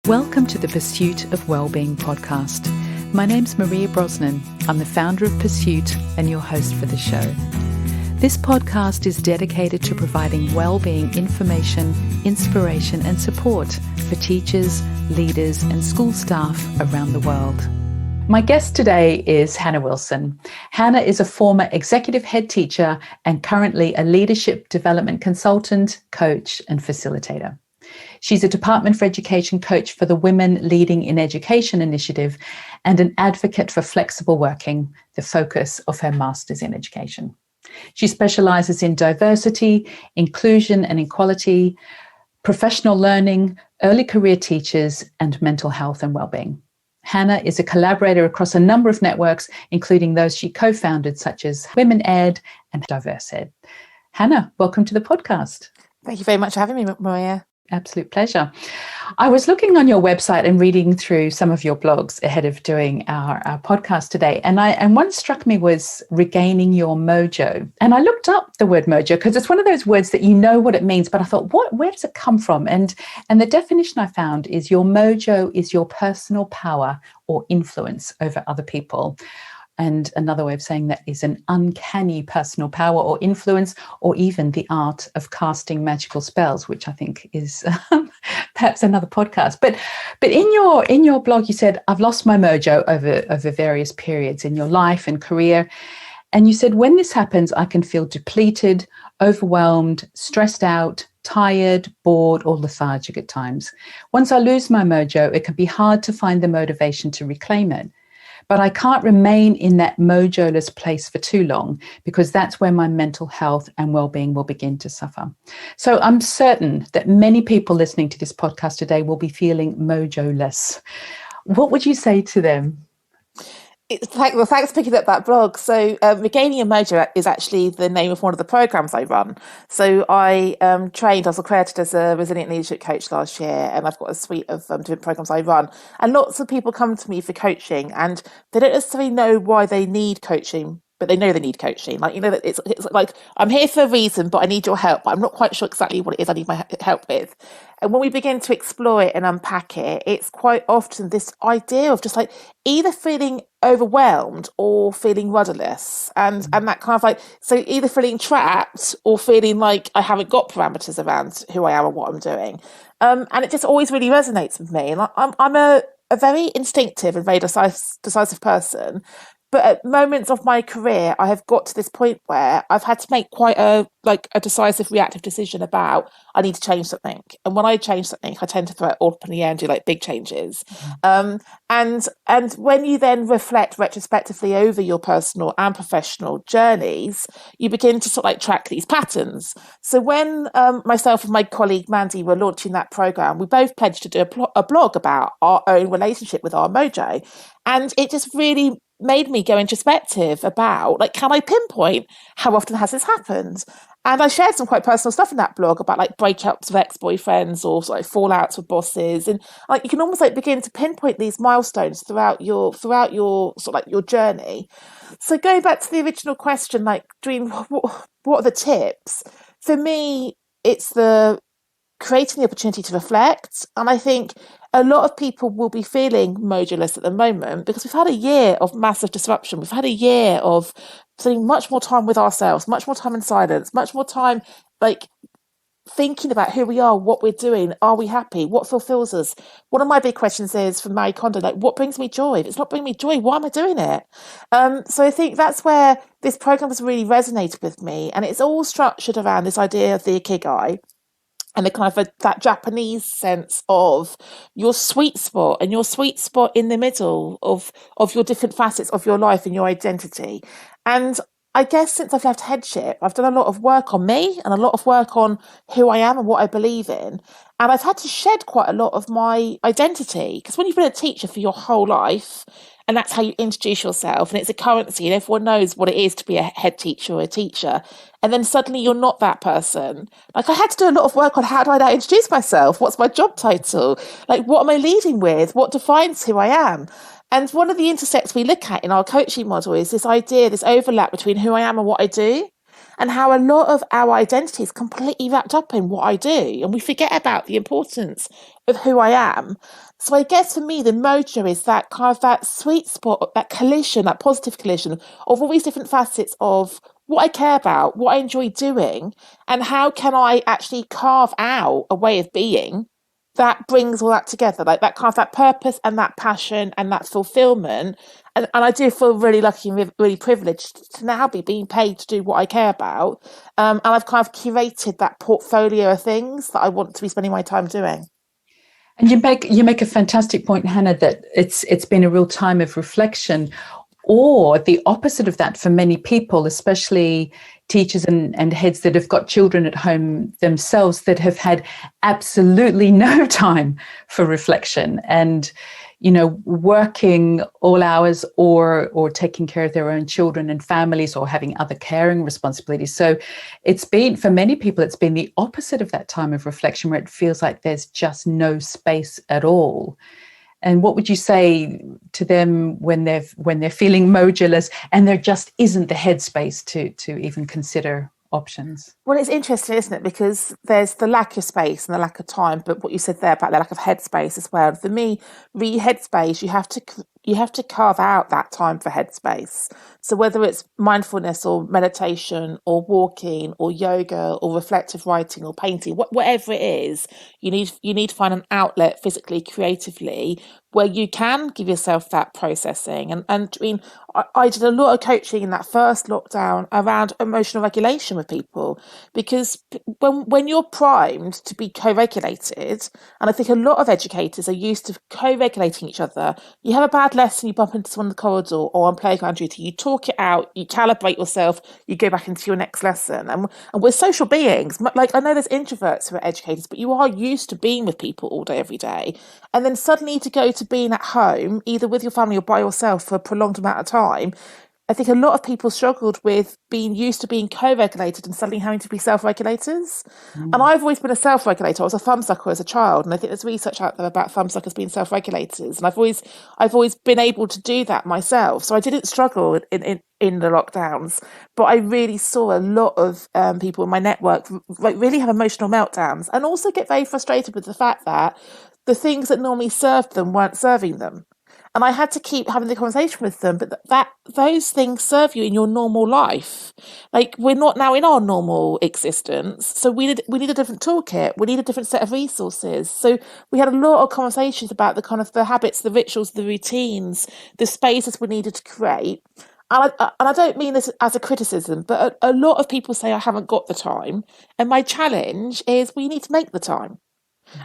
Welcome to the Pursuit of Wellbeing podcast. My name's Maria Brosnan. I'm the founder of Pursuit and your host for the show. This podcast is dedicated to providing wellbeing information, inspiration and support for teachers, leaders and school staff around the world. My guest today is Hannah Wilson. Hannah is a former executive head teacher and currently a leadership development consultant, coach and facilitator. She's a Department for Education coach for the Women Leading in Education initiative and an advocate for flexible working, the focus of her Masters in Education. She specialises in diversity, inclusion and equality, professional learning, early career teachers, and mental health and wellbeing. Hannah is a collaborator across a number of networks, including those she co-founded, such as Women Ed and Diverse Ed. Hannah, welcome to the podcast. Thank you very much for having me, Maria. Absolute pleasure. I was looking on your website and reading through some of your blogs ahead of doing our podcast today. And one struck me was regaining your mojo. And I looked up the word mojo because it's one of those words that you know what it means. But I thought, where does it come from? And the definition I found is your mojo is your personal power or influence over other people. And another way of saying that is an uncanny personal power or influence, or even the art of casting magical spells, which I think is perhaps another podcast. But in your blog, you said, I've lost my mojo over various periods in your life and career. And you said, when this happens, I can feel depleted, overwhelmed, stressed out, tired, bored, or lethargic at times. Once I lose my mojo, it can be hard to find the motivation to reclaim it. But I can't remain in that mojo-less place for too long because that's where my mental health and well-being will begin to suffer. So I'm certain that many people listening to this podcast today will be feeling mojo-less. What would you say to them? Thanks for picking up that blog. So Regaining a Mojo is actually the name of one of the programs I run. So I trained, I was accredited as a resilient leadership coach last year, and I've got a suite of different programs I run. And lots of people come to me for coaching and they don't necessarily know why they need coaching, but they know they need coaching. Like, you know, that it's like, I'm here for a reason, but I need your help. But I'm not quite sure exactly what it is I need my help with. And when we begin to explore it and unpack it, it's quite often this idea of just like either feeling overwhelmed or feeling rudderless. And that kind of like, so either feeling trapped or feeling like I haven't got parameters around who I am and what I'm doing. And it just always really resonates with me. And I'm a very instinctive and very decisive person. But at moments of my career, I have got to this point where I've had to make quite a decisive, reactive decision about I need to change something. And when I change something, I tend to throw it all up in the air and do like big changes. And when you then reflect retrospectively over your personal and professional journeys, you begin to sort of like track these patterns. So when myself and my colleague Mandy were launching that program, we both pledged to do a blog about our own relationship with our mojo. And it just really made me go introspective about, like, can I pinpoint how often has this happened? And I shared some quite personal stuff in that blog about like breakups with ex-boyfriends or sort of fallouts with bosses. And like, you can almost like begin to pinpoint these milestones throughout your sort of like your journey. So going back to the original question, like, Dream, what are the tips? For me, it's the creating the opportunity to reflect. And I think a lot of people will be feeling mojo-less at the moment because we've had a year of massive disruption. We've had a year of spending much more time with ourselves, much more time in silence, much more time like thinking about who we are, what we're doing, are we happy, what fulfills us. One of my big questions is from Marie Kondo, like, what brings me joy? If it's not bringing me joy, why am I doing it? So I think that's where this program has really resonated with me, and it's all structured around this idea of the ikigai. And the kind of that Japanese sense of your sweet spot, and your sweet spot in the middle of your different facets of your life and your identity. And I guess since I've left headship, I've done a lot of work on me and a lot of work on who I am and what I believe in. And I've had to shed quite a lot of my identity, because when you've been a teacher for your whole life, and that's how you introduce yourself, and it's a currency, and everyone knows what it is to be a head teacher or a teacher, and then suddenly you're not that person. Like, I had to do a lot of work on how do I now introduce myself? What's my job title? Like, what am I leading with? What defines who I am? And one of the intersects we look at in our coaching model is this idea, this overlap between who I am and what I do. and how a lot of our identity is completely wrapped up in what I do, and we forget about the importance of who I am. So I guess for me, the mojo is that kind of that sweet spot, that collision, that positive collision of all these different facets of what I care about, what I enjoy doing, and how can I actually carve out a way of being that brings all that together, like that kind of that purpose and that passion and that fulfillment. And I do feel really lucky and really privileged to now be being paid to do what I care about. And I've kind of curated that portfolio of things that I want to be spending my time doing. And you make a fantastic point, Hannah, that it's been a real time of reflection, or the opposite of that for many people, especially teachers and heads that have got children at home themselves, that have had absolutely no time for reflection and, working all hours or taking care of their own children and families or having other caring responsibilities. So it's been, for many people, it's been the opposite of that time of reflection where it feels like there's just no space at all. And what would you say to them when they're feeling mojo-less and there just isn't the headspace to even consider options? Well, it's interesting, isn't it? Because there's the lack of space and the lack of time, but what you said there about the lack of headspace as well. For me, re headspace, you have to carve out that time for headspace. So whether it's mindfulness or meditation or walking or yoga or reflective writing or painting, whatever it is, you need to find an outlet physically, creatively, where you can give yourself that processing. And I mean, I did a lot of coaching in that first lockdown around emotional regulation with people, because when you're primed to be co-regulated, and I think a lot of educators are used to co-regulating each other, you have a bad lesson, you bump into someone in the corridor or on playground duty, you talk it out, you calibrate yourself, you go back into your next lesson. And we're social beings. Like, I know there's introverts who are educators, but you are used to being with people all day, every day. And then suddenly to go to being at home, either with your family or by yourself for a prolonged amount of time, I think a lot of people struggled with being used to being co-regulated and suddenly having to be self-regulators. And I've always been a self-regulator. I was a thumbsucker as a child, and I think there's research out there about thumbsuckers being self-regulators. And I've always been able to do that myself. So I didn't struggle in the lockdowns, but I really saw a lot of people in my network really have emotional meltdowns and also get very frustrated with the fact that the things that normally served them weren't serving them. And I had to keep having the conversation with them, but that those things serve you in your normal life. Like, we're not now in our normal existence, so we need a different toolkit. We need a different set of resources. So we had a lot of conversations about the kind of the habits, the rituals, the routines, the spaces we needed to create. And I don't mean this as a criticism, but a lot of people say I haven't got the time. And my challenge is we need to make the time.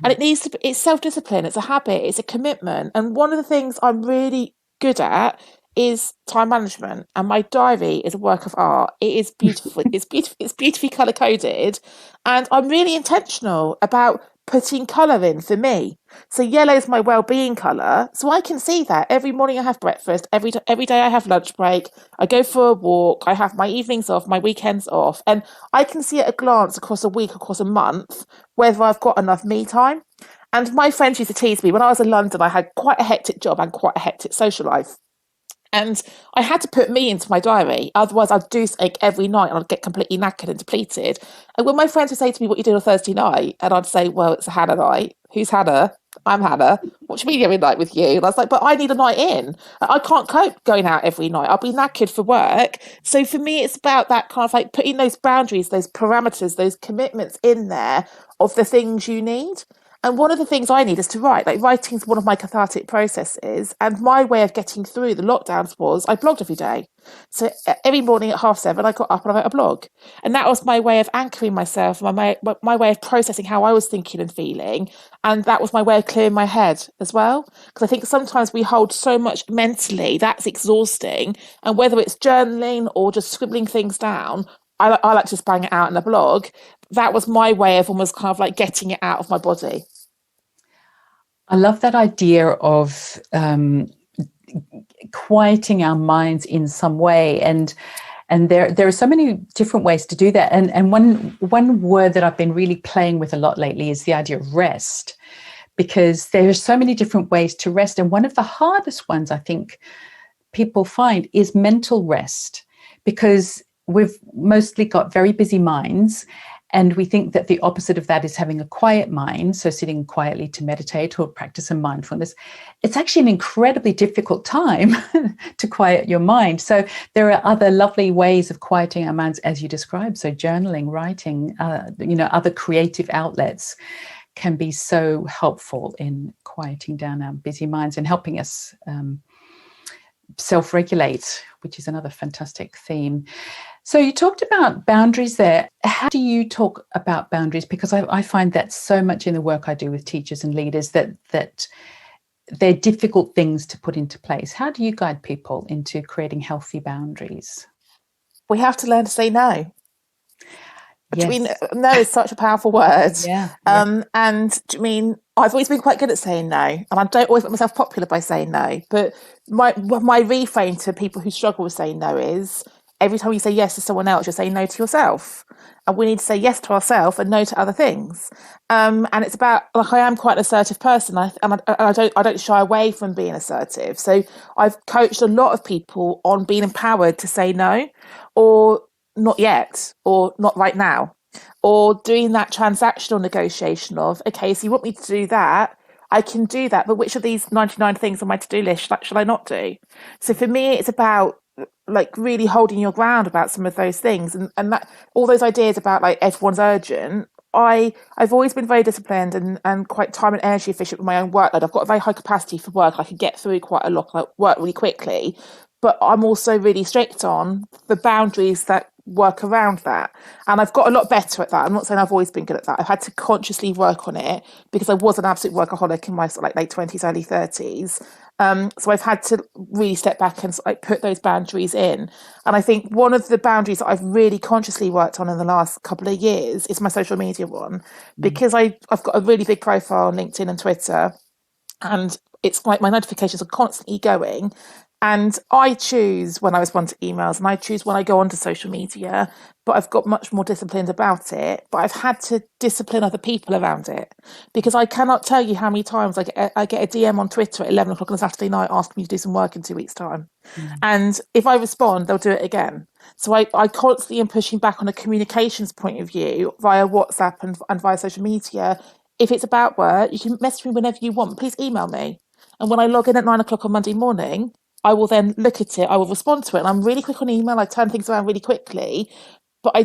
And it's self-discipline, it's a habit, it's a commitment. And one of the things I'm really good at is time management. And my diary is a work of art. It is beautiful. It's beautifully color coded. And I'm really intentional about putting colour in for me. So yellow is my well-being colour. So I can see that every morning I have breakfast, every day I have lunch break, I go for a walk, I have my evenings off, my weekends off, and I can see at a glance across a week, across a month, whether I've got enough me time. And my friends used to tease me when I was in London. I had quite a hectic job and quite a hectic social life. And I had to put me into my diary. Otherwise, I'd do something every night and I'd get completely knackered and depleted. And when my friends would say to me, "What you doing on Thursday night?" And I'd say, "Well, it's a Hannah night." "Who's Hannah?" "I'm Hannah." "What do you mean every night with you?" And I was like, "But I need a night in. I can't cope going out every night. I'll be knackered for work." So for me, it's about that kind of like putting those boundaries, those parameters, those commitments in there of the things you need. And one of the things I need is to write. Like, writing is one of my cathartic processes. And my way of getting through the lockdowns was I blogged every day. So every morning at 7:30, I got up and I wrote a blog. And that was my way of anchoring myself, my way of processing how I was thinking and feeling. And that was my way of clearing my head as well. Because I think sometimes we hold so much mentally, that's exhausting. And whether it's journaling or just scribbling things down, I like to just bang it out in a blog. That was my way of almost kind of like getting it out of my body. I love that idea of quieting our minds in some way, and there are so many different ways to do that. And one word that I've been really playing with a lot lately is the idea of rest, because there are so many different ways to rest. And one of the hardest ones I think people find is mental rest, because we've mostly got very busy minds, and we think that the opposite of that is having a quiet mind, so sitting quietly to meditate or practice some mindfulness. It's actually an incredibly difficult time to quiet your mind. So there are other lovely ways of quieting our minds, as you described. So journaling, writing, other creative outlets can be so helpful in quieting down our busy minds and helping us self-regulate, which is another fantastic theme. So you talked about boundaries there. How do you talk about boundaries? Because I find that so much in the work I do with teachers and leaders that they're difficult things to put into place. How do you guide people into creating healthy boundaries? We have to learn to say no. Yes. I mean, no is such a powerful word. Yeah. And I mean, I've always been quite good at saying no, and I don't always make myself popular by saying no. But my reframe to people who struggle with saying no is, every time you say yes to someone else, you're saying no to yourself. And we need to say yes to ourselves and no to other things. And it's about, like, I am quite an assertive person, and I don't shy away from being assertive. So I've coached a lot of people on being empowered to say no, or not yet, or not right now, or doing that transactional negotiation of, okay, so you want me to do that, I can do that, but which of these 99 things on my to-do list shall I not do? So for me, it's about like really holding your ground about some of those things, and that all those ideas about like everyone's urgent. I've always been very disciplined and quite time and energy efficient with my own workload. I've got a very high capacity for work. I can get through quite a lot, like work really quickly, but I'm also really strict on the boundaries that work around that. And I've got a lot better at that. I'm not saying I've always been good at that. I've had to consciously work on it because I was an absolute workaholic in my sort of like late 20s, early 30s. So I've had to really step back and like put those boundaries in. And I think one of the boundaries that I've really consciously worked on in the last couple of years is my social media one, because I've got a really big profile on LinkedIn and Twitter, and it's like my notifications are constantly going. And I choose when I respond to emails, and I choose when I go onto social media, but I've got much more disciplined about it. But I've had to discipline other people around it, because I cannot tell you how many times I get a DM on Twitter at 11 o'clock on a Saturday night asking me to do some work in 2 weeks' time. And if I respond, they'll do it again. So I constantly am pushing back on a communications point of view via WhatsApp and via social media. If it's about work, you can message me whenever you want. Please email me. And when I log in at 9 o'clock on Monday morning, I will then look at it, I will respond to it. And I'm really quick on email. I turn things around really quickly, but I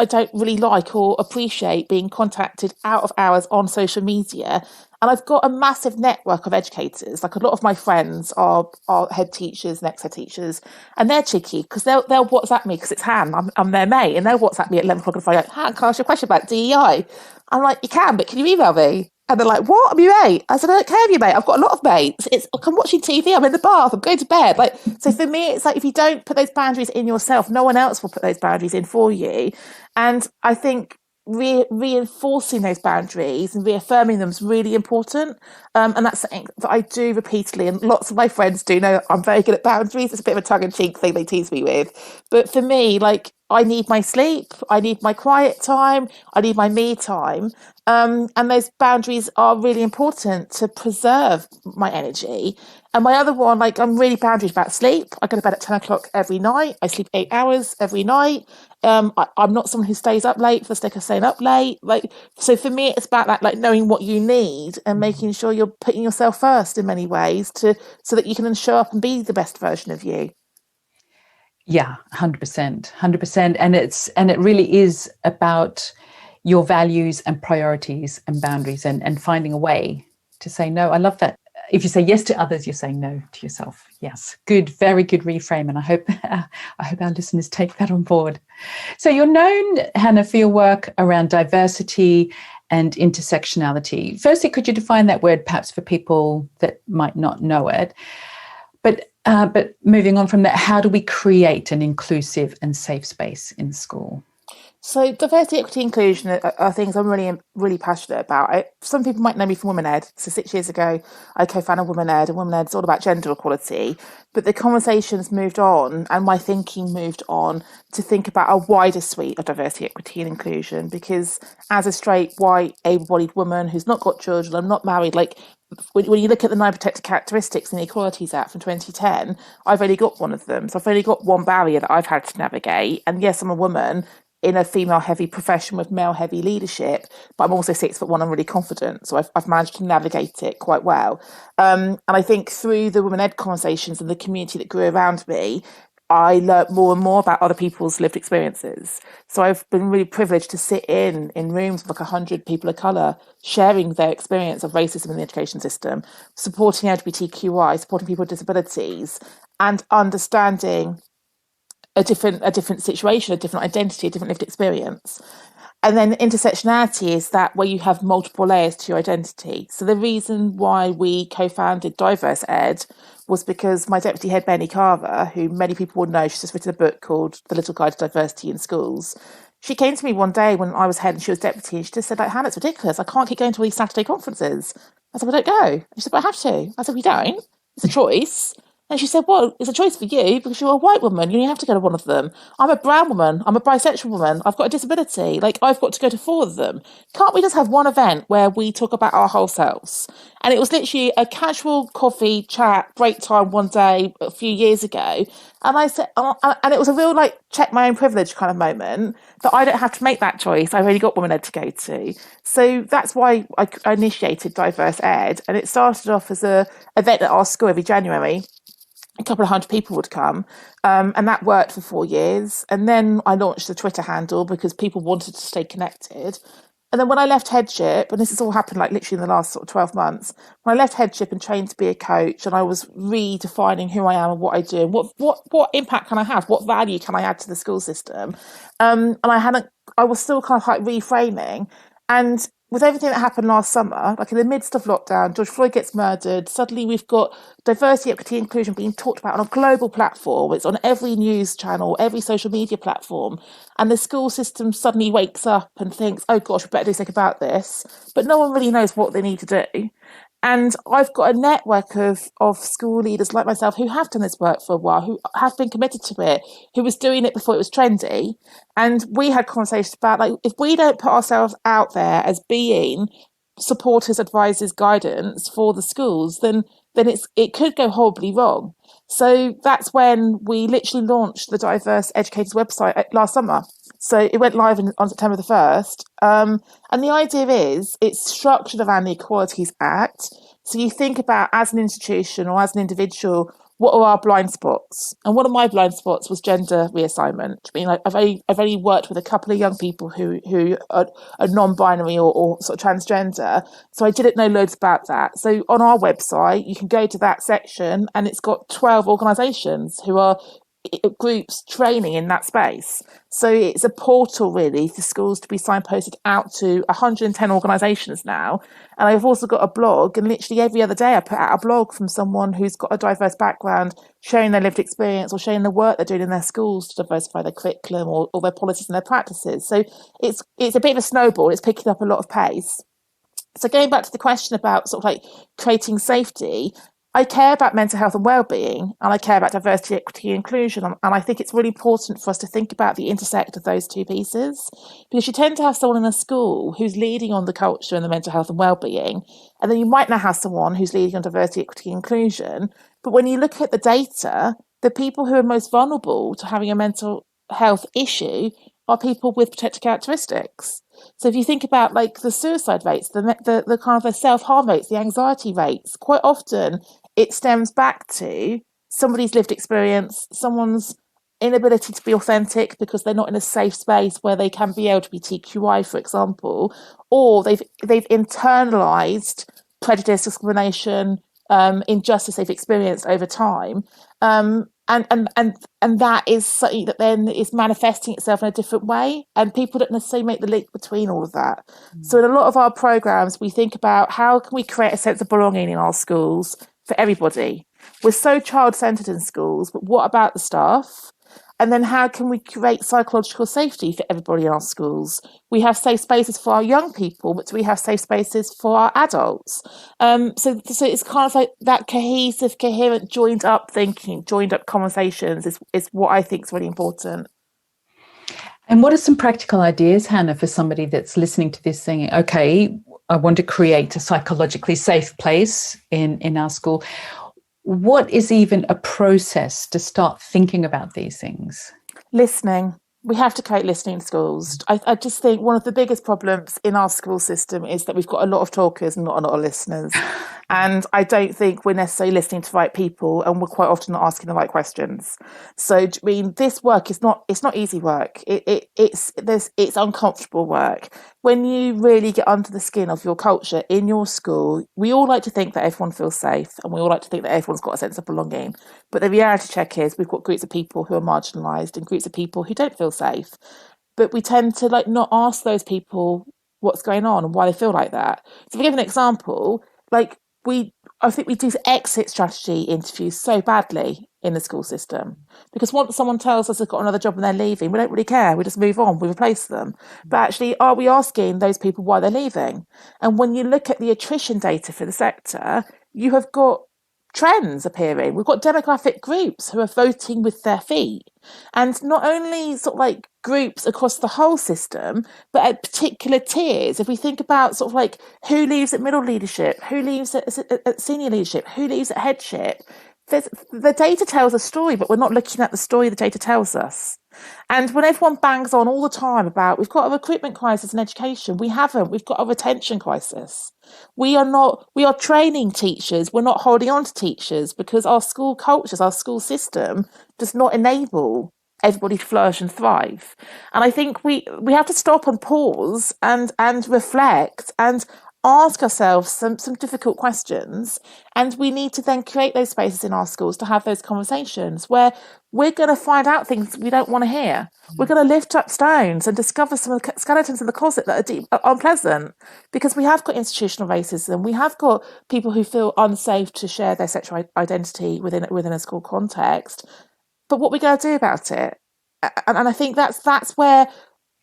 don't really like or appreciate being contacted out of hours on social media. And I've got a massive network of educators. Like, a lot of my friends are head teachers, next head teachers, and they're cheeky because they'll WhatsApp me, because it's Han, I'm their mate, and they'll WhatsApp me at 11 o'clock and Friday, like, Han, can I ask you a question about DEI? I'm like, you can, but can you email me? And they're like, what? I'm your mate. I said, I don't care if you're mate. I've got a lot of mates. It's like, I'm watching TV, I'm in the bath, I'm going to bed. Like, so for me, it's like, if you don't put those boundaries in yourself, no one else will put those boundaries in for you. And I think reinforcing those boundaries and reaffirming them is really important. And that's something that I do repeatedly. And lots of my friends do know I'm very good at boundaries. It's a bit of a tongue-in-cheek thing they tease me with. But for me, like, I need my sleep, I need my quiet time, I need my me time. And those boundaries are really important to preserve my energy. And my other one, like, I'm really boundaries about sleep. I go to bed at 10 o'clock every night. I sleep 8 hours every night. I'm not someone who stays up late for the sake of staying up late. Like, so for me, it's about that, like, knowing what you need and making sure you're putting yourself first in many ways so that you can then show up and be the best version of you. Yeah, 100%. And it really is about your values and priorities and boundaries and finding a way to say no. I love that. If you say yes to others, you're saying no to yourself. Yes, good, very good reframe. And I hope our listeners take that on board. So you're known, Hannah, for your work around diversity and intersectionality. Firstly, could you define that word perhaps for people that might not know it? But moving on from that, how do we create an inclusive and safe space in school? So diversity, equity, inclusion are things I'm really passionate about. Some people might know me from Women Ed. So 6 years ago, I co-founded Women Ed, and Women Ed is all about gender equality. But the conversations moved on, and my thinking moved on to think about a wider suite of diversity, equity, and inclusion. Because as a straight, white, able-bodied woman who's not got children, I'm not married, like, when you look at the 9 protected characteristics in the Equalities Act from 2010, I've only got one of them. So I've only got one barrier that I've had to navigate. And yes, I'm a woman in a female-heavy profession with male-heavy leadership, but I'm also 6'1" and really confident. So I've managed to navigate it quite well. And I think through the women-ed conversations and the community that grew around me, I learnt more and more about other people's lived experiences. So I've been really privileged to sit in rooms with like 100 people of colour sharing their experience of racism in the education system, supporting LGBTQI, supporting people with disabilities, and understanding a different situation, a different identity, a different lived experience. And then intersectionality is that where you have multiple layers to your identity. So the reason why we co-founded Diverse Ed was because my deputy head, Benny Carver, who many people would know, she's just written a book called The Little Guide to Diversity in Schools. She came to me one day when I was head and she was deputy, and she just said, like, Hannah, it's ridiculous. I can't keep going to all these Saturday conferences. I said, well, don't go. And she said, but I have to. I said, we don't. It's a choice. And she said, well, it's a choice for you because you're a white woman. You have to go to one of them. I'm a brown woman. I'm a bisexual woman. I've got a disability. Like, I've got to go to 4 of them. Can't we just have one event where we talk about our whole selves? And it was literally a casual coffee chat, break time one day a few years ago. And I said, and it was a real, like, check my own privilege kind of moment that I don't have to make that choice. I've already got women ed to go to. So that's why I initiated Diverse Ed. And it started off as an event at our school every January. A couple of 100 people would come, and that worked for 4 years. And then I launched the Twitter handle because people wanted to stay connected. And then when I left headship, and this has all happened like literally in the last sort of 12 months, when I left headship and trained to be a coach, and I was redefining who I am and what I do, and what impact can I have, what value can I add to the school system, and I was still kind of like reframing. And with everything that happened last summer, like in the midst of lockdown, George Floyd gets murdered. Suddenly we've got diversity, equity, inclusion being talked about on a global platform. It's on every news channel, every social media platform. And the school system suddenly wakes up and thinks, oh gosh, we better do something about this. But no one really knows what they need to do. And I've got a network of school leaders like myself who have done this work for a while, who have been committed to it, who was doing it before it was trendy. And we had conversations about, like, if we don't put ourselves out there as being supporters, advisors, guidance for the schools, then it could go horribly wrong. So that's when we literally launched the Diverse Educators website last summer. So it went live on September the 1st. And the idea is it's structured around the Equalities Act. So you think about, as an institution or as an individual, what are our blind spots? And one of my blind spots was gender reassignment. I mean, like, I've only worked with a couple of young people who are non-binary or sort of transgender, so I didn't know loads about that. So on our website, you can go to that section, and it's got 12 organisations who are groups training in that space. So it's a portal really for schools to be signposted out to 110 organisations now. And I've also got a blog, and literally every other day I put out a blog from someone who's got a diverse background, sharing their lived experience or sharing the work they're doing in their schools to diversify their curriculum or their policies and their practices. So it's a bit of a snowball. It's picking up a lot of pace. So going back to the question about sort of like creating safety, I care about mental health and well-being, and I care about diversity, equity, and inclusion. And I think it's really important for us to think about the intersect of those two pieces, because you tend to have someone in a school who's leading on the culture and the mental health and well-being, and then you might now have someone who's leading on diversity, equity, and inclusion. But when you look at the data, the people who are most vulnerable to having a mental health issue are people with protected characteristics. So if you think about like the suicide rates, the kind of the self-harm rates, the anxiety rates, quite often it stems back to somebody's lived experience, someone's inability to be authentic because they're not in a safe space where they can be LGBTQI, for example, or they've internalized prejudice, discrimination, injustice they've experienced over time. And that is something that then is manifesting itself in a different way, and people don't necessarily make the link between all of that. So in a lot of our programs, we think about how can we create a sense of belonging in our schools for everybody. We're so child-centered in schools, but what about the staff? And then how can we create psychological safety for everybody in our schools? We have safe spaces for our young people, but do we have safe spaces for our adults? So it's kind of like that cohesive, coherent, joined up thinking, joined up conversations is what I think is really important. And what are some practical ideas, Hannah, for somebody that's listening to this saying, okay, I want to create a psychologically safe place in our school. What is even a process to start thinking about these things? Listening. We have to create listening in schools. I just think one of the biggest problems in our school system is that we've got a lot of talkers and not a lot of listeners. And I don't think we're necessarily listening to the right people, and we're quite often not asking the right questions. So, I mean, this work is it's not easy work. It's uncomfortable work. When you really get under the skin of your culture in your school, we all like to think that everyone feels safe, and we all like to think that everyone's got a sense of belonging. But the reality check is we've got groups of people who are marginalised and groups of people who don't feel safe. But we tend to not ask those people what's going on and why they feel like that. So, to give an example, I think we do exit strategy interviews so badly in the school system, because once someone tells us they've got another job and they're leaving, we don't really care. We just move on, we replace them. But actually, are we asking those people why they're leaving? And when you look at the attrition data for the sector, you have got trends appearing. We've got demographic groups who are voting with their feet. And not only groups across the whole system, but at particular tiers. If we think about who leaves at middle leadership, who leaves at senior leadership, who leaves at headship, the data tells a story, but we're not looking at the story the data tells us. And when everyone bangs on all the time about we've got a recruitment crisis in education, we haven't. We've got a retention crisis. We are training teachers. We're not holding on to teachers because our school cultures, our school system does not enable everybody to flourish and thrive. And I think we have to stop and pause and reflect and ask ourselves some difficult questions, and we need to then create those spaces in our schools to have those conversations where we're going to find out things we don't want to hear. We're going to lift up stones and discover some of the skeletons in the closet that are deep, unpleasant, because we have got institutional racism. We have got people who feel unsafe to share their sexual identity within a school context. But what are we going to do about it? And I think that's where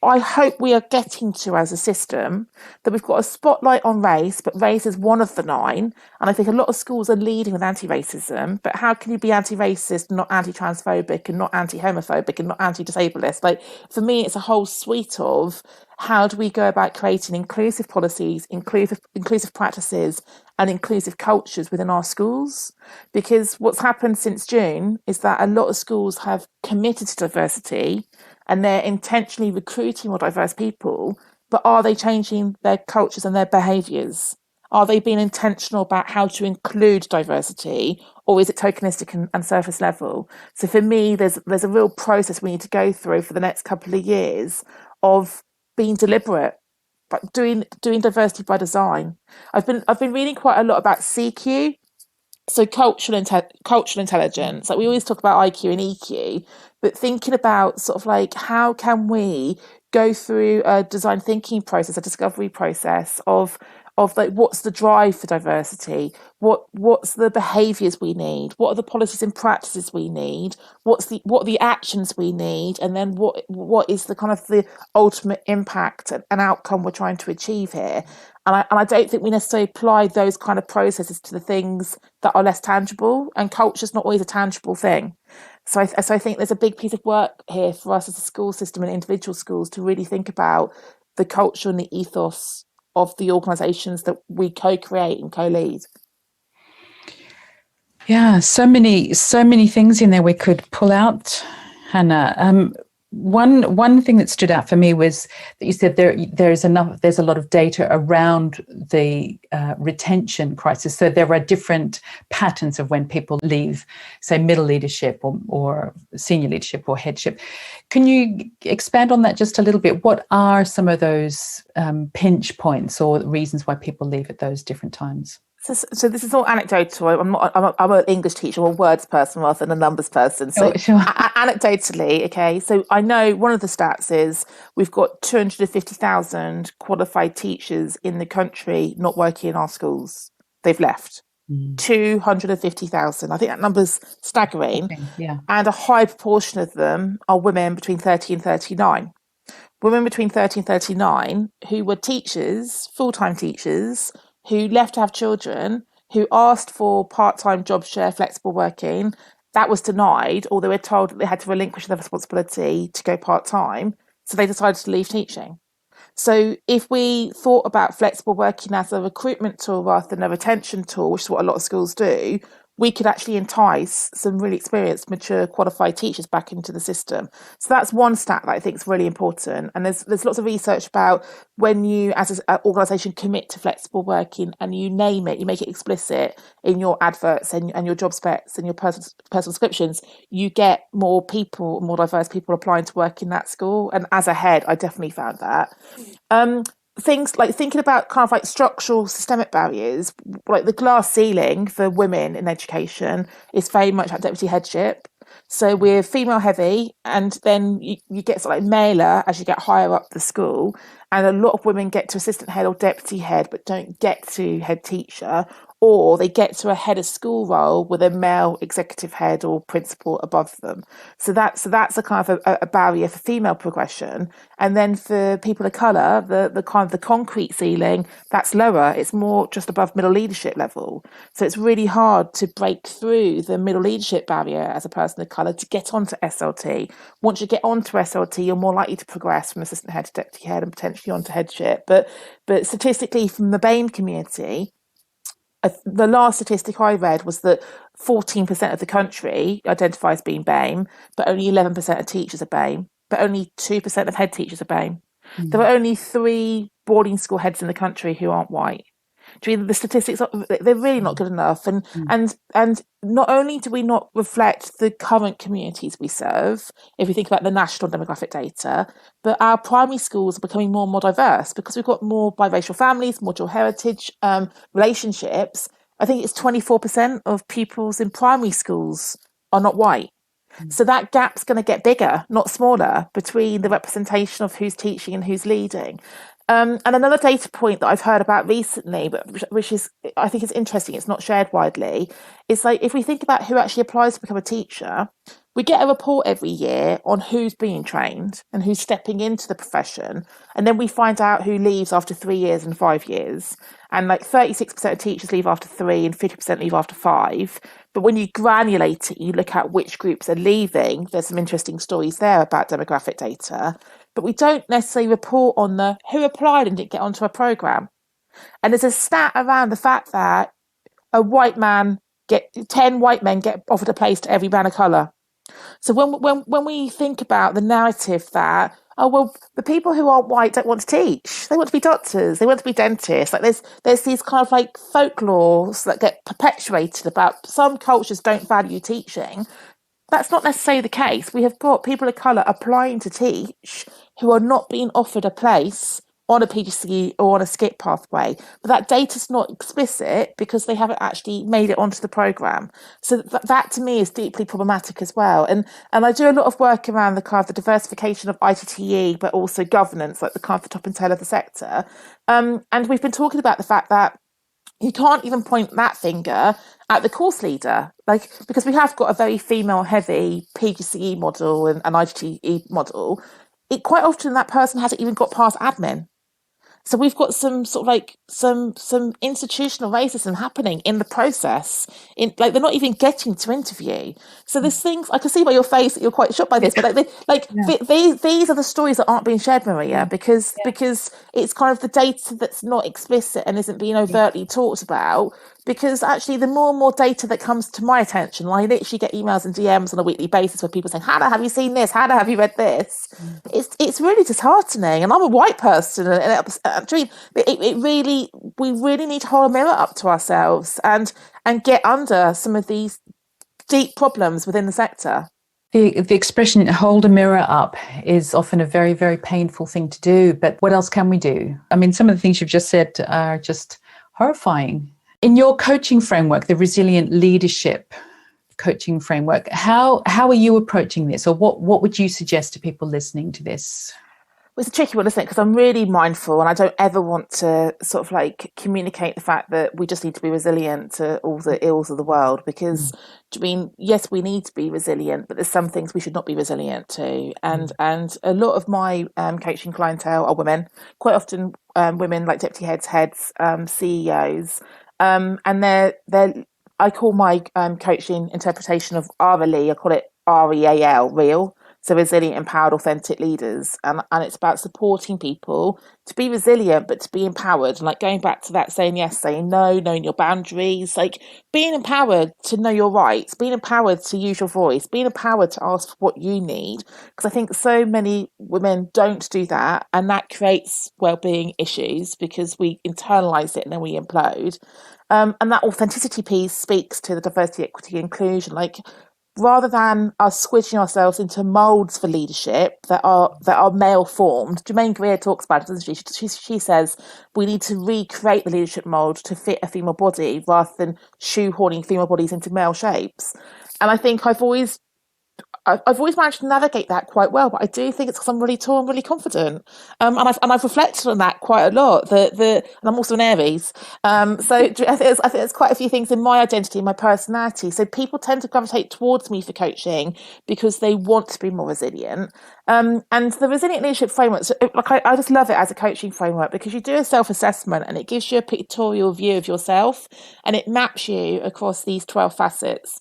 I hope we are getting to as a system, that we've got a spotlight on race, but race is one of the 9. And I think a lot of schools are leading with anti-racism, but how can you be anti-racist, not anti-transphobic and not anti-homophobic and not anti-disableist? For me, it's a whole suite of how do we go about creating inclusive policies, inclusive practices and inclusive cultures within our schools? Because what's happened since June is that a lot of schools have committed to diversity and they're intentionally recruiting more diverse people, but are they changing their cultures and their behaviours? Are they being intentional about how to include diversity, or is it tokenistic and surface level? So for me, there's a real process we need to go through for the next couple of years of being deliberate, but doing diversity by design. I've been reading quite a lot about CQ, so cultural intelligence. We always talk about IQ and EQ, but thinking about how can we go through a design thinking process, a discovery process of what's the drive for diversity, what's the behaviours we need, what are the policies and practices we need, what are the actions we need, and then what is the kind of the ultimate impact and outcome we're trying to achieve here. And I don't think we necessarily apply those kind of processes to the things that are less tangible, and culture's not always a tangible thing. So I think there's a big piece of work here for us as a school system and individual schools to really think about the culture and the ethos of the organisations that we co-create and co-lead. Yeah, so many things in there we could pull out, Hannah. One thing that stood out for me was that you said there's a lot of data around the retention crisis. So there are different patterns of when people leave, say, middle leadership or senior leadership or headship. Can you expand on that just a little bit? What are some of those pinch points or reasons why people leave at those different times? So this is all anecdotal. I'm an English teacher, I'm a words person rather than a numbers person. So sure. Anecdotally, okay, so I know one of the stats is we've got 250,000 qualified teachers in the country not working in our schools. They've left. 250,000. I think that number's staggering. Okay, yeah. And a high proportion of them are women between 30 and 39. Women between 30 and 39 who were teachers, full-time teachers, who left to have children, who asked for part-time job share, flexible working. That was denied, or they were told that they had to relinquish their responsibility to go part-time. So they decided to leave teaching. So if we thought about flexible working as a recruitment tool rather than a retention tool, which is what a lot of schools do, we could actually entice some really experienced, mature, qualified teachers back into the system. So that's one stat that I think is really important. And there's lots of research about when you, as an organisation, commit to flexible working and you name it, you make it explicit in your adverts and your job specs and your personal descriptions, you get more people, more diverse people applying to work in that school. And as a head, I definitely found that. Things like thinking about kind of like structural systemic barriers, like the glass ceiling for women in education is very much like deputy headship. So we're female heavy, and then you get sort of like maler as you get higher up the school. And a lot of women get to assistant head or deputy head, but don't get to head teacher, or they get to a head of school role with a male executive head or principal above them. So that's a kind of a barrier for female progression. And then for people of colour, the kind of the concrete ceiling, that's lower. It's more just above middle leadership level. So it's really hard to break through the middle leadership barrier as a person of colour to get onto SLT. Once you get onto SLT, you're more likely to progress from assistant head to deputy head and potentially onto headship. But statistically, from the BAME community, the last statistic I read was that 14% of the country identifies being BAME, but only 11% of teachers are BAME, but only 2% of head teachers are BAME. Mm. There are only 3 boarding school heads in the country who aren't white. The statistics, they're really not good enough. And not only do we not reflect the current communities we serve, if we think about the national demographic data, but our primary schools are becoming more and more diverse because we've got more biracial families, more dual heritage relationships. I think it's 24% of pupils in primary schools are not white. So that gap's going to get bigger, not smaller, between the representation of who's teaching and who's leading. And another data point that I've heard about recently, but which is, I think is interesting, it's not shared widely, is like if we think about who actually applies to become a teacher, we get a report every year on who's being trained and who's stepping into the profession. And then we find out who leaves after 3 years and 5 years. And like 36% of teachers leave after 3 and 50% leave after 5. But when you granulate it, you look at which groups are leaving, there's some interesting stories there about demographic data. But we don't necessarily report on the who applied and didn't get onto a programme. And there's a stat around the fact that 10 white men get offered a place to every man of colour. So when we think about the narrative that, oh, well, the people who aren't white don't want to teach. They want to be doctors. They want to be dentists. Like there's these kind of like folklores that get perpetuated about some cultures don't value teaching. That's not necessarily the case. We have got people of colour applying to teach who are not being offered a place on a PGCE or on a skip pathway, but that data's not explicit because they haven't actually made it onto the programme. So that to me is deeply problematic as well. And I do a lot of work around the kind of the diversification of ITTE, but also governance, like the kind of the top and tail of the sector. And we've been talking about the fact that you can't even point that finger at the course leader, like because we have got a very female-heavy PGCE model and an ITTE model. It quite often that person hasn't even got past admin. So we've got some sort of like some institutional racism happening in the process. In like they're not even getting to interview. So there's things I can see by your face that you're quite shocked by this, but these are the stories that aren't being shared, Maria, because it's kind of the data that's not explicit and isn't being overtly talked about. Because actually, the more and more data that comes to my attention, I literally get emails and DMs on a weekly basis where people saying, Hannah, have you seen this? Hannah, have you read this? It's really disheartening. And I'm a white person. And we really need to hold a mirror up to ourselves and get under some of these deep problems within the sector. The expression hold a mirror up is often a very, very painful thing to do. But what else can we do? I mean, some of the things you've just said are just horrifying. In your coaching framework, the resilient leadership coaching framework, how are you approaching this? Or what would you suggest to people listening to this? Well, it's a tricky one, isn't it? Because I'm really mindful and I don't ever want to sort of like communicate the fact that we just need to be resilient to all the ills of the world. Because, I mean, yes, we need to be resilient, but there's some things we should not be resilient to. And a lot of my coaching clientele are women, quite often women like deputy heads, CEOs. And they're I call my coaching interpretation of RLE, I call it REAL, real. So resilient, empowered, authentic leaders. And it's about supporting people to be resilient, but to be empowered. And like going back to that saying yes, saying no, knowing your boundaries, like being empowered to know your rights, being empowered to use your voice, being empowered to ask for what you need. Because I think so many women don't do that. And that creates well-being issues because we internalize it and then we implode. And that authenticity piece speaks to the diversity, equity, inclusion. Like rather than us squishing ourselves into molds for leadership that are male formed, Germaine Greer talks about it, doesn't she? She says we need to recreate the leadership mold to fit a female body rather than shoehorning female bodies into male shapes. And I think I've always managed to navigate that quite well, but I do think it's because I'm really tall and really confident, and I've reflected on that quite a lot. And I'm also an Aries, so I think there's quite a few things in my identity, my personality. So people tend to gravitate towards me for coaching because they want to be more resilient. And the resilient leadership framework, I just love it as a coaching framework because you do a self-assessment and it gives you a pictorial view of yourself and it maps you across these 12 facets.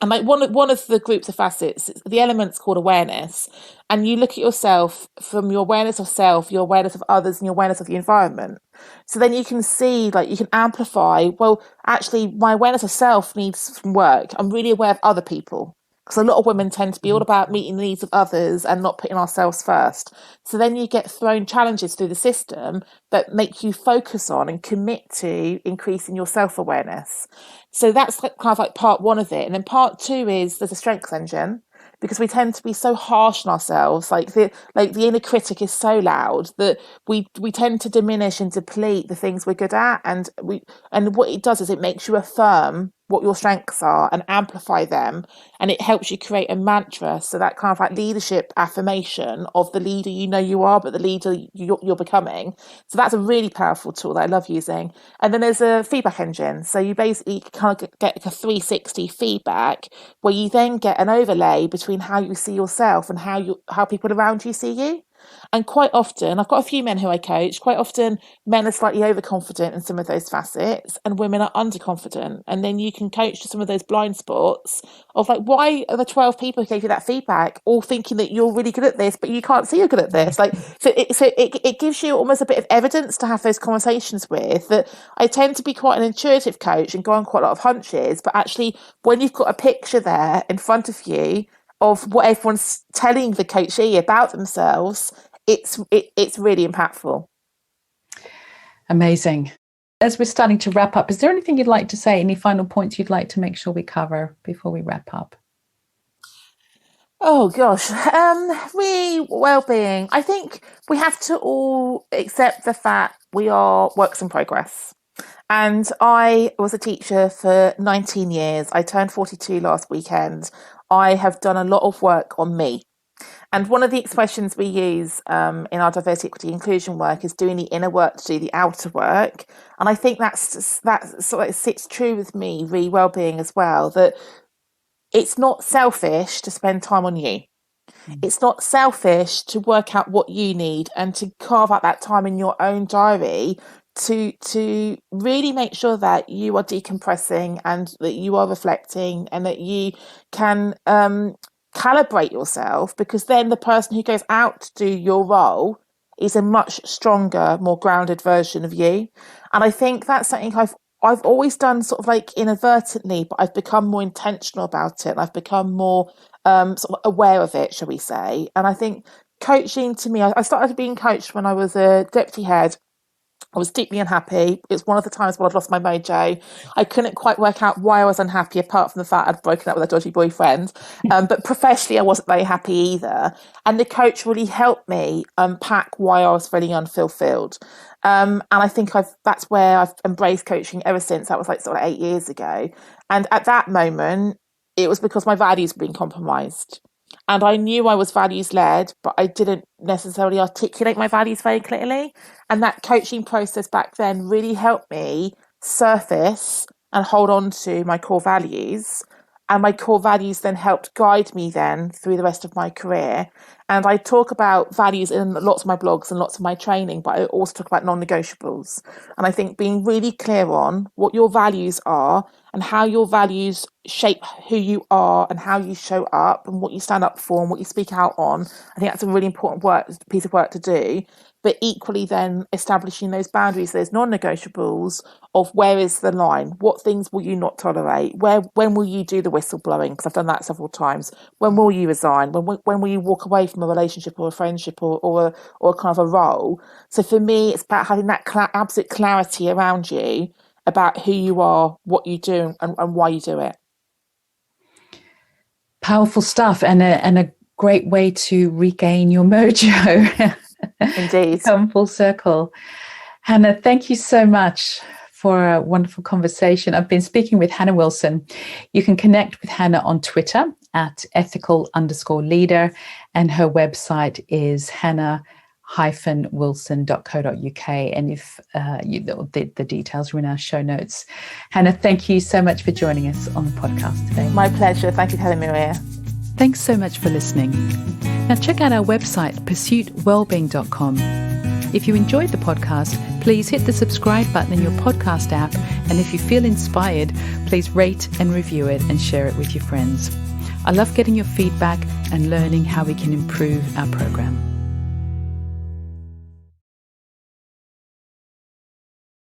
And like one of the groups of facets, the element's called awareness. And you look at yourself from your awareness of self, your awareness of others, and your awareness of the environment. So then you can see, like, you can amplify, well, actually, my awareness of self needs some work. I'm really aware of other people. Because a lot of women tend to be all about meeting the needs of others and not putting ourselves first. So then you get thrown challenges through the system that make you focus on and commit to increasing your self-awareness. So that's kind of like part one of it. And then part two is there's a strengths engine because we tend to be so harsh on ourselves. Like the inner critic is so loud that we tend to diminish and deplete the things we're good at. And what it does is it makes you affirm what your strengths are and amplify them, and it helps you create a mantra, so that kind of like leadership affirmation of the leader you know you are, but the leader you're becoming. So that's a really powerful tool that I love using. And then there's a feedback engine, so you basically kind of get a 360 feedback where you then get an overlay between how you see yourself and how people around you see you. And quite often, I've got a few men who I coach, quite often men are slightly overconfident in some of those facets and women are underconfident. And then you can coach to some of those blind spots of like, why are the 12 people who gave you that feedback all thinking that you're really good at this, but you can't see you're good at this? Like, so it gives you almost a bit of evidence to have those conversations with. That I tend to be quite an intuitive coach and go on quite a lot of hunches, but actually when you've got a picture there in front of you of what everyone's telling the coachee about themselves, it's really impactful. Amazing. As we're starting to wrap up, is there anything you'd like to say? Any final points you'd like to make sure we cover before we wrap up? Oh gosh, well-being. I think we have to all accept the fact we are works in progress. And I was a teacher for 19 years. I turned 42 last weekend. I have done a lot of work on me. And one of the expressions we use in our diversity, equity, inclusion work is doing the inner work to do the outer work. And I think that sort of sits true with me, well-being as well, that it's not selfish to spend time on you. It's not selfish to work out what you need and to carve out that time in your own diary to really make sure that you are decompressing and that you are reflecting and that you can calibrate yourself, because then the person who goes out to do your role is a much stronger, more grounded version of you. And I think that's something I've always done sort of like inadvertently, but I've become more intentional about it. I've become more sort of aware of it, shall we say. And I think coaching to me, I started being coached when I was a deputy head. I was deeply unhappy. It was one of the times when I'd lost my mojo. I couldn't quite work out why I was unhappy, apart from the fact I'd broken up with a dodgy boyfriend. But professionally, I wasn't very happy either. And the coach really helped me unpack why I was feeling unfulfilled. And I think that's where I've embraced coaching ever since. That was like sort of 8 years ago. And at that moment, it was because my values were being compromised. And I knew I was values led, but I didn't necessarily articulate my values very clearly. And that coaching process back then really helped me surface and hold on to my core values And my core values then helped guide me then through the rest of my career. And I talk about values in lots of my blogs and lots of my training, but I also talk about non-negotiables. And I think being really clear on what your values are and how your values shape who you are and how you show up and what you stand up for and what you speak out on, I think that's a really important piece of work to do. But equally then establishing those boundaries, those non-negotiables of where is the line? What things will you not tolerate? When will you do the whistle blowing? Because I've done that several times. When will you resign? When will you walk away from a relationship or a friendship or a kind of a role? So for me, it's about having that absolute clarity around you about who you are, what you do, and why you do it. Powerful stuff, and a great way to regain your mojo. Indeed. Come full circle. Hannah, thank you so much for a wonderful conversation. I've been speaking with Hannah Wilson. You can connect with Hannah on Twitter at ethical_leader, and her website is hannah-wilson.co.uk. And if the details are in our show notes. Hannah, thank you so much for joining us on the podcast today. My pleasure. Thank you for having me, Maria. Thanks so much for listening. Now check out our website, pursuitwellbeing.com. If you enjoyed the podcast, please hit the subscribe button in your podcast app. And if you feel inspired, please rate and review it and share it with your friends. I love getting your feedback and learning how we can improve our program.